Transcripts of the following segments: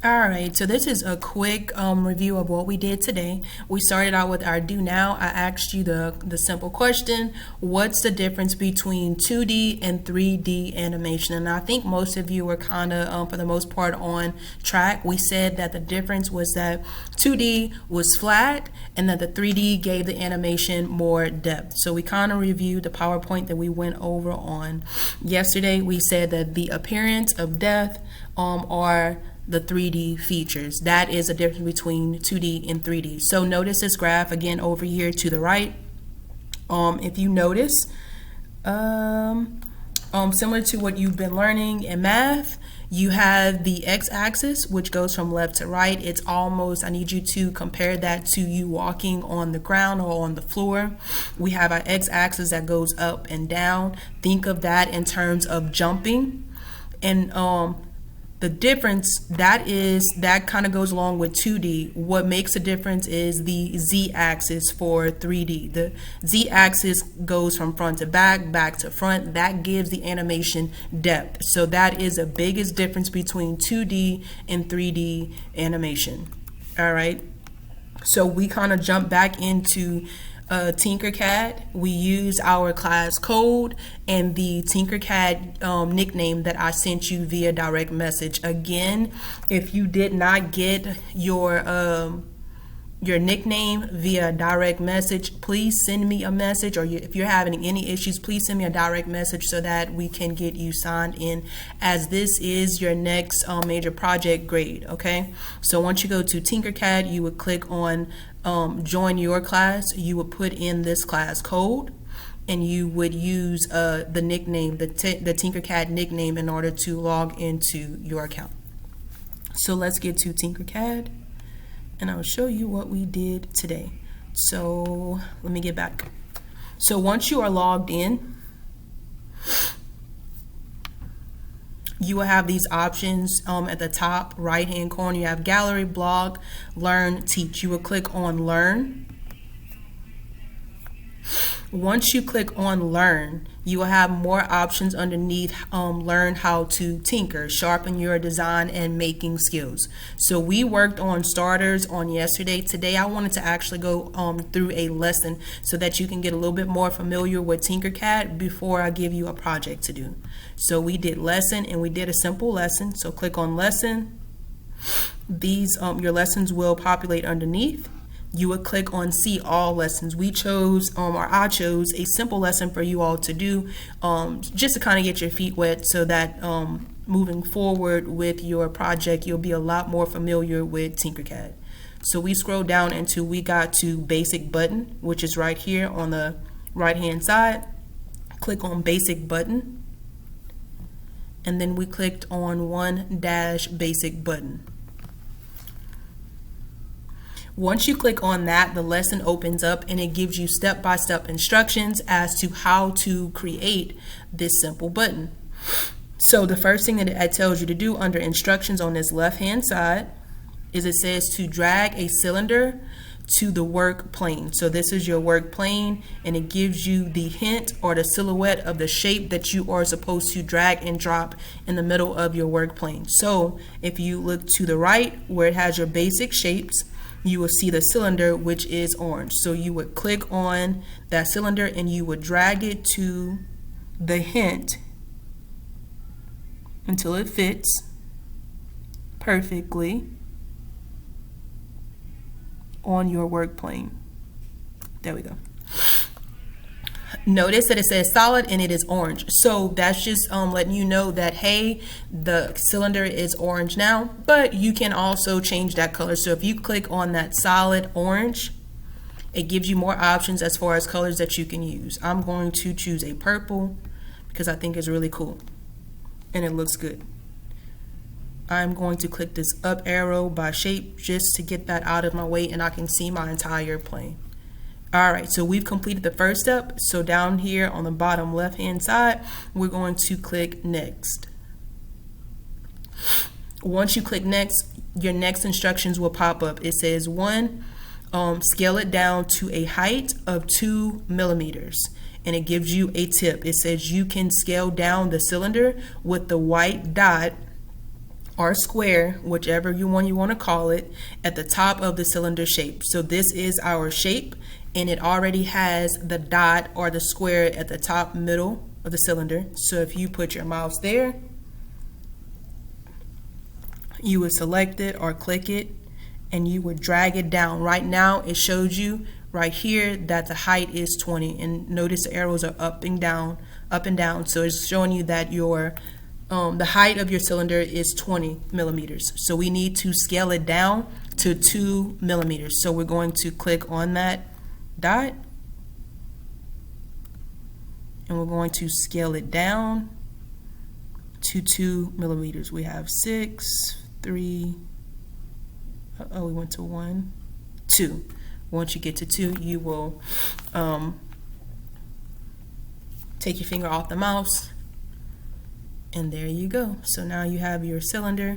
All right, so this is a quick review of what we did today. We started out with our do now. I asked you the simple question, what's the difference between 2D and 3D animation? And I think most of you were kind of, for the most part, on track. We said that the difference was that 2D was flat and that the 3D gave the animation more depth. So we kind of reviewed the PowerPoint that we went over on yesterday. We said that the appearance of depth are the 3D features. That is a difference between 2D and 3D. So notice this graph again over here to the right. If you notice, similar to what you've been learning in math, you have the x-axis, which goes from left to right. It's almost, I need you to compare that to you walking on the ground or on the floor. We have our x-axis that goes up and down. Think of that in terms of jumping. And the difference, that kind of goes along with 2D. What makes a difference is the z-axis for 3D. The z-axis goes from front to back, back to front. That gives the animation depth. So that is the biggest difference between 2D and 3D animation. All right. So we kind of jump back into Tinkercad. We use our class code and the Tinkercad nickname that I sent you via direct message. Again, if you did not get your nickname via direct message, please send me a message, or if you're having any issues, please send me a direct message so that we can get you signed in, as this is your next major project grade. Okay, so once you go to Tinkercad, you would click on join your class. You would put in this class code and you would use the nickname, the Tinkercad nickname, in order to log into your account. So let's get to Tinkercad and I'll show you what we did today. So let me get back. So once you are logged in, you will have these options at the top right hand corner. You have gallery, blog, learn, teach. You will click on learn. Once you click on learn, you will have more options underneath learn how to tinker, sharpen your design and making skills. So we worked on starters on yesterday. Today I wanted to actually go through a lesson so that you can get a little bit more familiar with Tinkercad before I give you a project to do. So we did lesson and we did a simple lesson. So click on lesson. These your lessons will populate underneath. You would click on see all lessons. We chose, or I chose, a simple lesson for you all to do, just to kind of get your feet wet so that moving forward with your project, you'll be a lot more familiar with Tinkercad. So we scroll down until we got to basic button, which is right here on the right hand side. Click on basic button. And then we clicked on 1-basic button. Once you click on that, the lesson opens up and it gives you step-by-step instructions as to how to create this simple button. So the first thing that it tells you to do under instructions on this left-hand side is it says to drag a cylinder to the work plane. So this is your work plane and it gives you the hint or the silhouette of the shape that you are supposed to drag and drop in the middle of your work plane. So if you look to the right where it has your basic shapes, you will see the cylinder, which is orange. So you would click on that cylinder and you would drag it to the hint until it fits perfectly on your work plane. There we go. Notice that it says solid and it is orange. So that's just letting you know that, hey, the cylinder is orange now, but you can also change that color. So if you click on that solid orange, it gives you more options as far as colors that you can use. I'm going to choose a purple because I think it's really cool and it looks good. I'm going to click this up arrow by shape just to get that out of my way and I can see my entire plane. All right, so we've completed the first step. So down here on the bottom left hand side, we're going to click next. Once you click next, your next instructions will pop up. It says 1, scale it down to a height of 2 millimeters. And it gives you a tip. It says you can scale down the cylinder with the white dot or square, whichever you want to call it, at the top of the cylinder shape. So this is our shape, and it already has the dot or the square at the top middle of the cylinder. So if you put your mouse there, you would select it or click it, and you would drag it down. Right now it shows you right here that the height is 20, and notice the arrows are up and down, so it's showing you that your the height of your cylinder is 20 millimeters. So we need to scale it down to 2 millimeters. So we're going to click on that dot, and we're going to scale it down to 2 millimeters. We have 6, 3, we went to 1, 2. Once you get to 2, you will take your finger off the mouse, and there you go. So now you have your cylinder,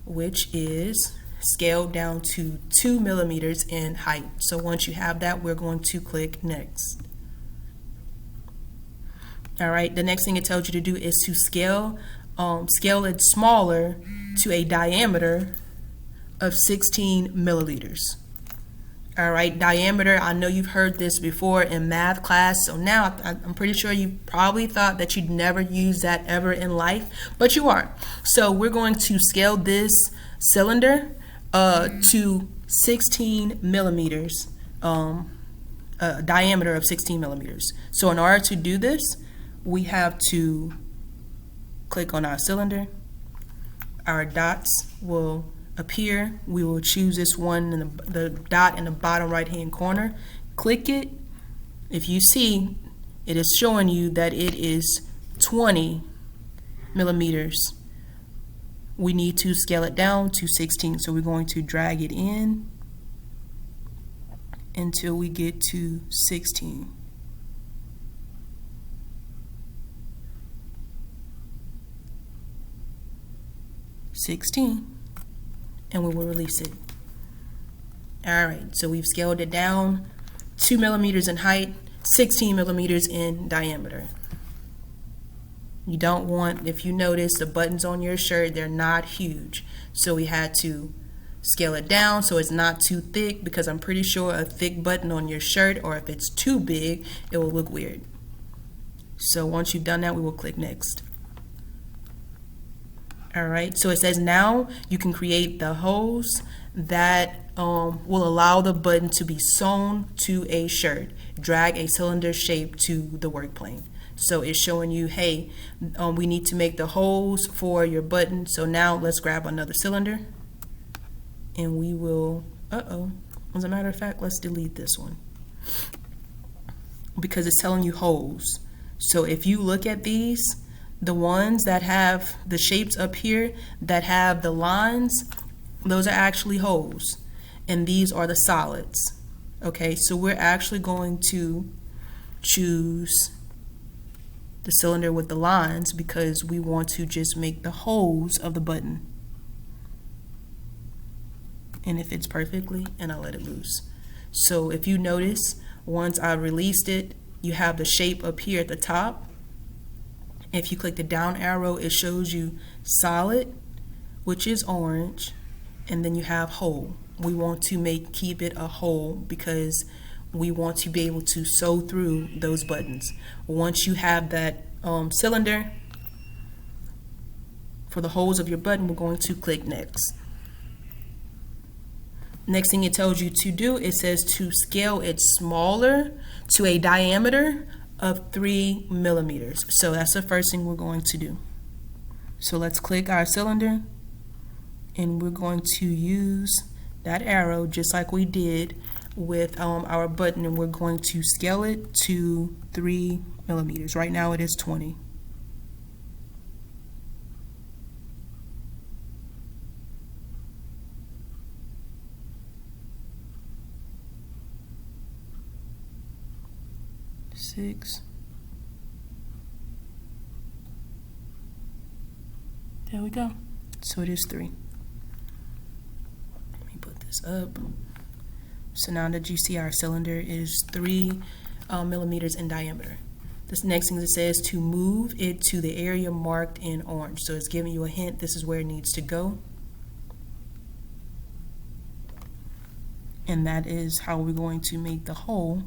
which is scaled down to 2 millimeters in height. So once you have that, we're going to click next. All right, the next thing it tells you to do is to scale it smaller to a diameter of 16 milliliters. All right, diameter, I know you've heard this before in math class, so now I'm pretty sure you probably thought that you'd never use that ever in life, but you are. So we're going to scale this cylinder to 16 millimeters, a diameter of 16 millimeters. So in order to do this, we have to click on our cylinder. Our dots will appear. We will choose this one in the dot in the bottom right hand corner. Click it. If you see, it is showing you that it is 20 millimeters. We need to scale it down to 16, so we're going to drag it in until we get to 16. And we will release it. Alright, so we've scaled it down 2 millimeters in height, 16 millimeters in diameter. You don't want, if you notice, the buttons on your shirt, they're not huge. So we had to scale it down so it's not too thick, because I'm pretty sure a thick button on your shirt, or if it's too big, it will look weird. So once you've done that, we will click next. Alright, so it says now you can create the holes that will allow the button to be sewn to a shirt. Drag a cylinder shape to the work plane. So it's showing you, hey, we need to make the holes for your button. So now let's grab another cylinder, and we will, as a matter of fact, let's delete this one, because it's telling you holes. So if you look at these, the ones that have the shapes up here that have the lines, those are actually holes, and these are the solids. Okay, so we're actually going to choose the cylinder with the lines because we want to just make the holes of the button, and it fits perfectly, and I'll let it loose. So if you notice, once I released it, you have the shape up here at the top. If you click the down arrow, it shows you solid, which is orange, and then you have hole. We want to keep it a hole because we want to be able to sew through those buttons. Once you have that cylinder for the holes of your button, we're going to click next. Next thing it tells you to do, it says to scale it smaller to a diameter of 3 millimeters. So that's the first thing we're going to do. So let's click our cylinder, and we're going to use that arrow just like we did with our button, and we're going to scale it to 3 millimeters. Right now it is 20. There we go. So it is 3. Let me put this up. So now that you see our cylinder is 3 millimeters in diameter. This next thing it says to move it to the area marked in orange. So it's giving you a hint, this is where it needs to go. And that is how we're going to make the hole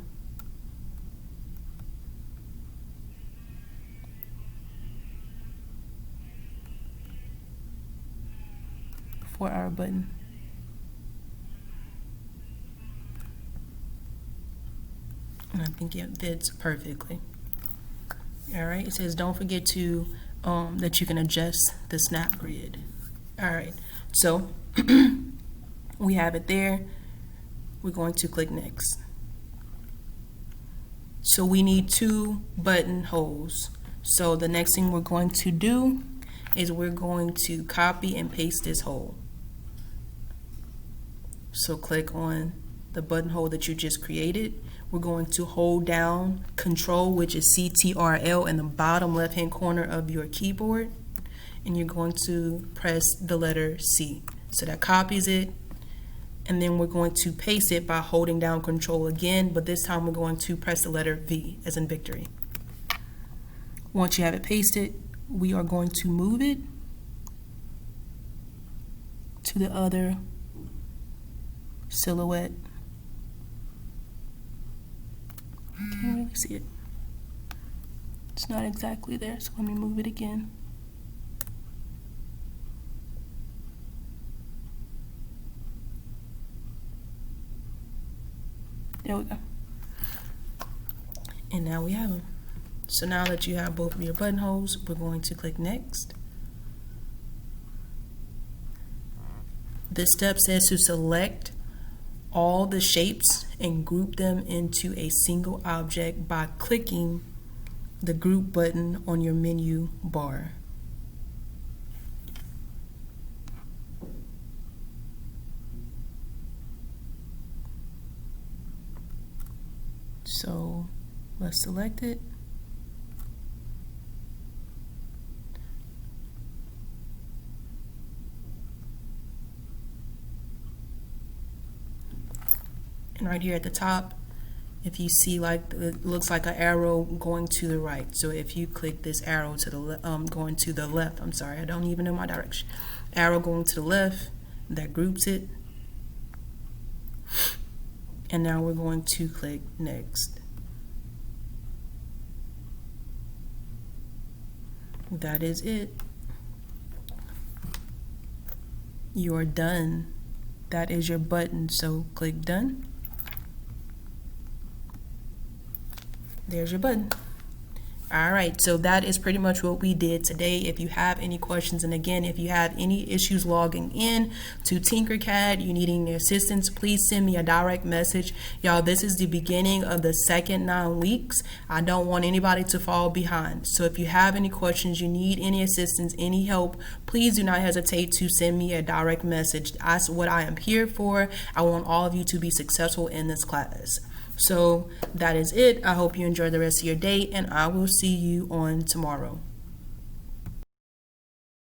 for our button. And I think it fits perfectly. All right, it says don't forget to that you can adjust the snap grid. All right, so we have it there. We're going to click next. So we need 2 button holes. So the next thing we're going to do is we're going to copy and paste this hole. So click on the buttonhole that you just created. We're going to hold down Control, which is CTRL in the bottom left hand corner of your keyboard, and you're going to press the letter C. So that copies it, and then we're going to paste it by holding down Control again, but this time we're going to press the letter V as in victory. Once you have it pasted, we are going to move it to the other silhouette. Can't really see it. It's not exactly there, so let me move it again. There we go. And now we have them. So now that you have both of your buttonholes, we're going to click next. This step says to select all the shapes and group them into a single object by clicking the group button on your menu bar. So let's select it. And right here at the top, if you see, like, it looks like an arrow going to the right. So if you click this arrow to the going to the left, I'm sorry, I don't even know my direction. Arrow going to the left, that groups it. And now we're going to click next. That is it. You're done. That is your button, so click done. There's your button. All right, so that is pretty much what we did today. If you have any questions, and again, if you have any issues logging in to Tinkercad, you need any assistance, please send me a direct message. Y'all, this is the beginning of the second 9 weeks. I don't want anybody to fall behind. So if you have any questions, you need any assistance, any help, please do not hesitate to send me a direct message. That's what I am here for. I want all of you to be successful in this class. So that is it. I hope you enjoy the rest of your day, and I will see you on tomorrow.